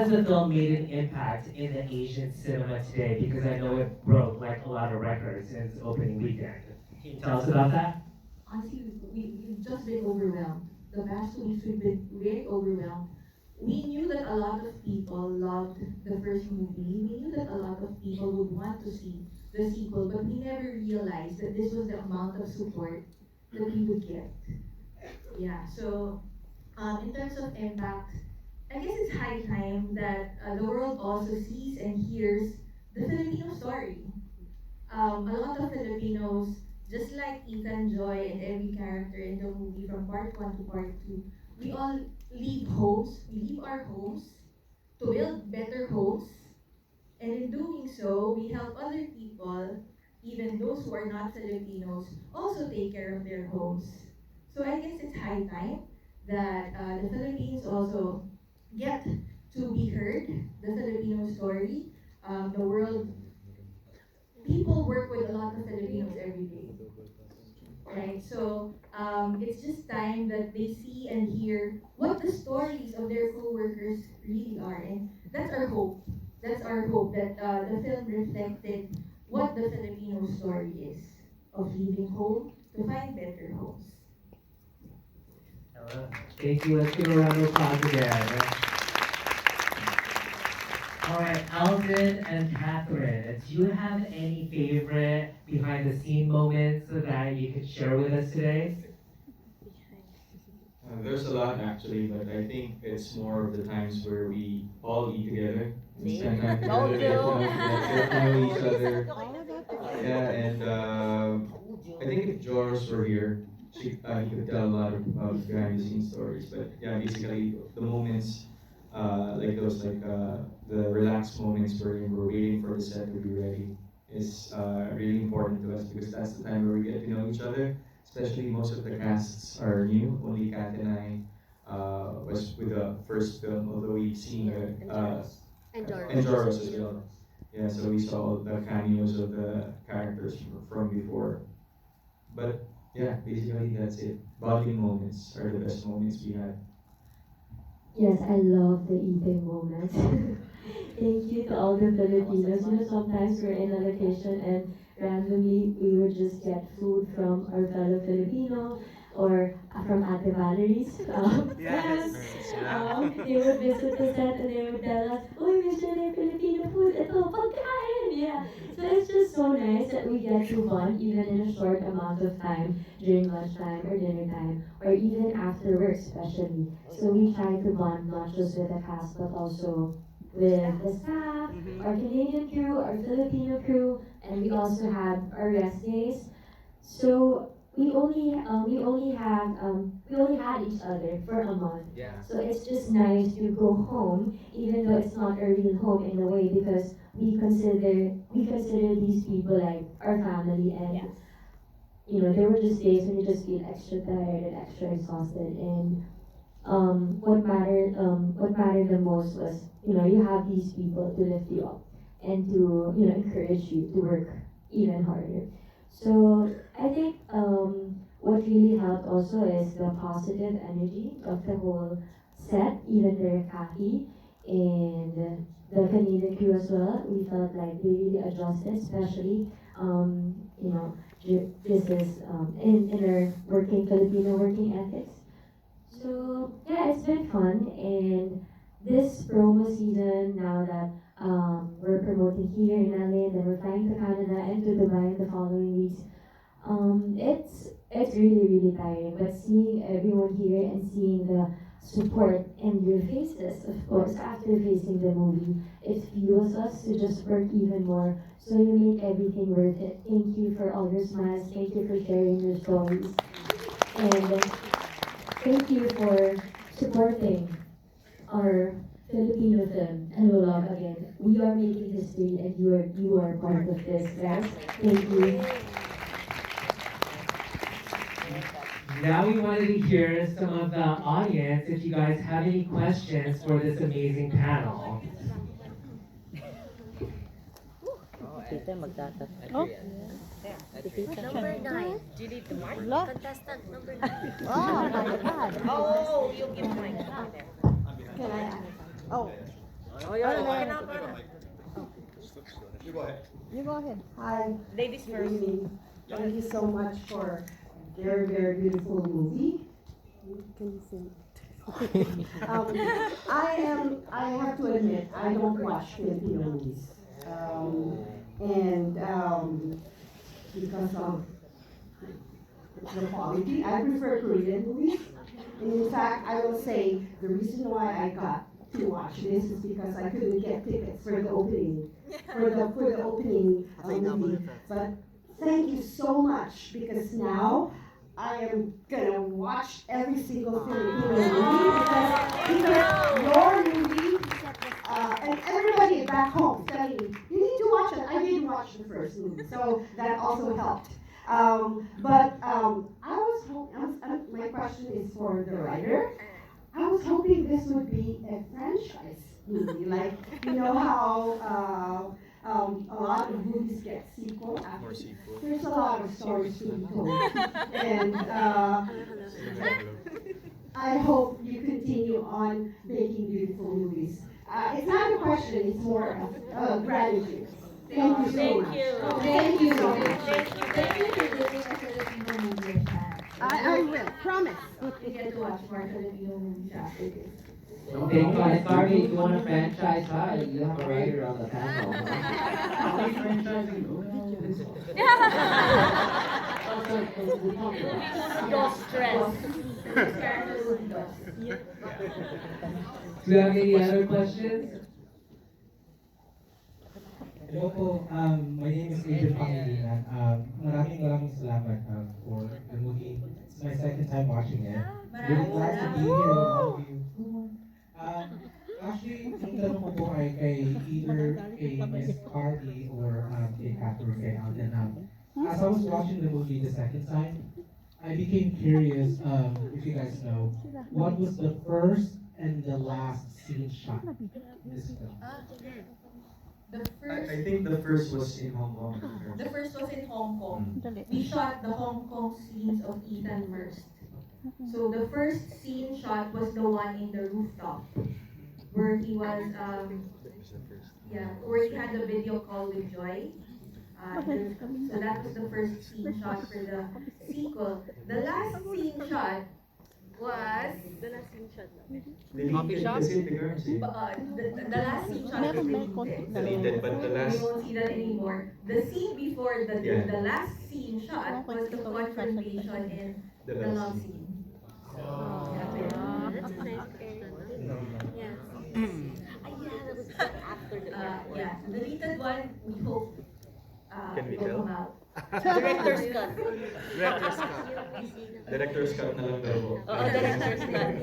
has the film made an impact in the Asian cinema today? Because I know it broke like a lot of records in its opening weekend. Can you tell us about that? Honestly, we've just been overwhelmed. The past 2 weeks, we've been very overwhelmed. We knew that a lot of people loved the first movie. We knew that a lot of people would want to see the sequel, but we never realized that this was the amount of support that we would get. Yeah, so in terms of impact, I guess it's high time that the world also sees and hears the Filipino story. A lot of Filipinos, just like Ethan, Joy, and every character in the movie from part one to part two, we all leave homes, we leave our homes to build better homes. And in doing so, we help other people, even those who are not Filipinos, also take care of their homes. So I guess it's high time that the Philippines also get to be heard, the Filipino story. The world, people work with a lot of Filipinos every day, right? So it's just time that they see and hear what the stories of their co-workers really are, and that's our hope. That's our hope that the film reflected what the Filipino story is of leaving home to find better homes. Thank you. Let's give a round of applause again. All right, Alvin and Catherine, do you have any favorite behind the scene moments that you could share with us today? There's a lot actually, but I think it's more of the times where we all eat together and spend time together, get to know each other. Yeah, and I think if Joris were here, he could tell a lot of behind the scenes stories. But yeah, basically the moments like those, like the relaxed moments where we're waiting for the set to be ready is really important to us because that's the time where we get to know each other. Especially most of the casts are new. Only Kat and I was with the first film, although we've seen and Joros as well. Yeah, so we saw all the cameos of the characters from before. But yeah, basically that's it. Bonding moments are the best moments we had. Yes, I love the eating moment. Thank you to all the Filipinos. You know, sometimes we're in a location and randomly we would just get food from our fellow Filipino or from Ate Valerie's. Yes. They would visit the set and they would tell us, "Uy, miss nyo na yung Filipino food. Ito, pagkain!" Yeah. So it's just so nice that we get to bond even in a short amount of time during lunchtime or dinner time or even after work especially. So we try to bond not just with the cast but also with the staff, our Canadian crew, our Filipino crew, and we also have our rest days. So we only had each other for a month. So it's just nice to go home, even though it's not a real home in a way, because we consider these people like our family, and you know there were just days when you just feel extra tired and extra exhausted, and what mattered the most was, you know, you have these people to lift you up and to, you know, encourage you to work even harder. So I think what really helped also is the positive energy of the whole set, even the Kathy and the Canadian crew as well. We felt like they really adjusted, especially you know, this is in our working Filipino working ethics. So yeah, it's been fun, and this promo season, now that we're promoting here in LA and then we're flying to Canada and to Dubai in the following weeks, it's really tiring. But seeing everyone here and seeing the support in your faces, of course, after facing the movie, it fuels us to just work even more. So you make everything worth it. Thank you for all your smiles. Thank you for sharing your stories. And thank you for supporting our Filipino film, and love again. We are making history, and you are part of this, guys. Thank you. Now we wanted to hear some of the audience if you guys have any questions for this amazing panel. Tita magtatat. Oh? Number 9. Julie Dumar. Contestant number 9. Oh, my God. Oh, you give mine. Can I? Oh. Oh, yeah, okay na. You go ahead. You go ahead. Hi, Ladies good first. evening. Thank you so much for very, very beautiful movie. Can you sing? I have to admit, I don't watch Filipino movies. And because of the quality, I prefer Korean movies. And in fact, I will say the reason why I got to watch this is because I couldn't get tickets for the opening, movie. But thank you so much because now I am gonna watch every single Filipino movie because your movie and everybody back home telling me you need to watch it. I did watch the first movie, so that also helped. I was hoping. My question is for the writer. I was hoping this would be a franchise movie, like you know how a lot of movies get sequel after. More sequel. There's a lot of stories to be told, and I hope you continue on making beautiful movies. It's not a question; it's more of gratitude. Thank you so much. Thank you so much. Thank you for giving a Filipino movie a chance. I will promise. We get to watch more Filipino movies after this. Thank God. Sorry, if you want a franchise, you have a writer on the panel. How many franchising? No stress. Character will be lost. Do you have any other questions? Hello po, my name is Adrian Pangilinan. Maraming salamat for the movie. It's my second time watching it. Really glad to be here with all of you. Actually, yung tanong ko po ay kay either kay Miss Carly or kay Catherine kay Alden. As I was watching the movie the second time, I became curious, if you guys know, what was the first and the last scene shot in this film? The first, I think the first was in Hong Kong. the first was in Hong Kong. We shot the Hong Kong scenes of Ethan Merst. So the first scene shot was the one in the rooftop, where he was, where he had a video call with Joy. So that was the first scene shot for the sequel. The last scene shot was Deleted kasi the girls eh. the last scene shot was deleted. Deleted, but the We last won't see that anymore. The scene before Yeah. the last scene shot was the confrontation and the the love last. scene. That's a nice question. Yes. After the Yeah, the deleted one, we hope Can we will tell? come out. Director's cut. Director's cut na lang daw po. Oo, director's cut.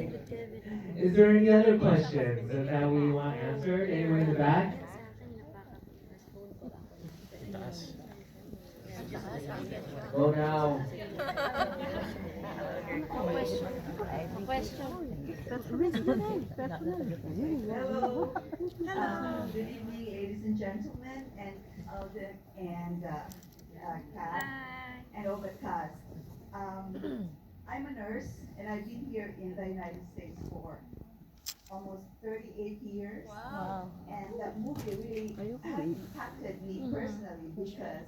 Is there any other questions that we want answered? Anyone in the back? Go now. Hello. Good evening, ladies and gentlemen, and Alden and Kat and Overcast. I'm a nurse, and I've been here in the United States for almost 38 years. Wow. And that movie really has impacted me personally because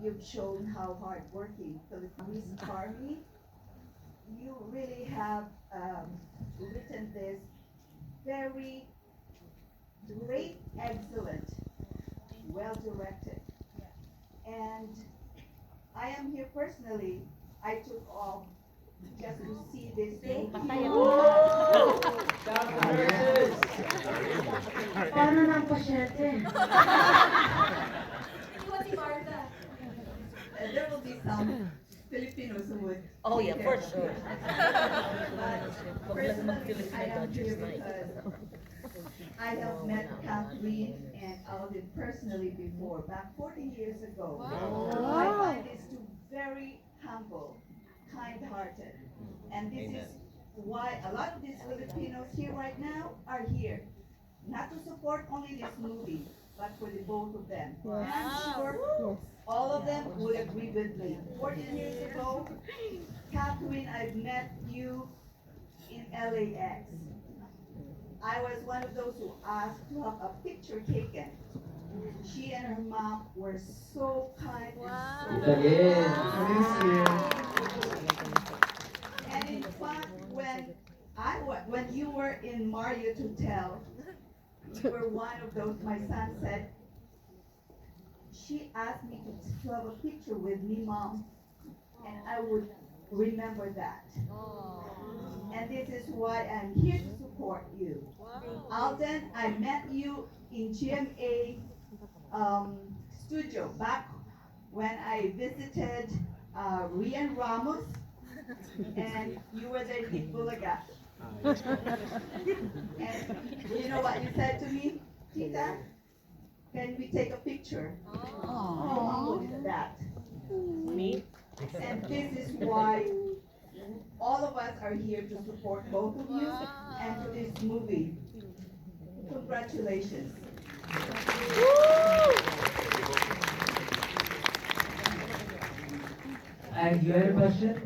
you've shown how hardworking Miss Carly. You really have written this very great, excellent, well directed. And I am here personally. I took off just to see this movie. Paano ng pasyente? There will be some Filipinos who would. Oh yeah, take for care of sure. it. Personally, I am here because I have met Kathleen and Alden personally before, back 14 years ago. I find these two very humble, kind-hearted. And this is why a lot of these Filipinos here right now are here. Not to support only this movie, but for the both of them. And I'm sure all of them would agree with me. 14 years ago, Catherine, I've met you in LAX. I was one of those who asked to have a picture taken. She and her mom were so kind and so Again. And in fact, when you were in Mario to tell, you were one of those. My son said, she asked me to have a picture with me, mom, and I would remember that. And this is why I'm here to support you. Alden, I met you in GMA studio back when I visited Rian Ramos, and you were there in Bulaga. And you know what you said to me, Tita? Can we take a picture? How humble is that? And this is why all of us are here to support both of you and to this movie. Congratulations. And you had a question?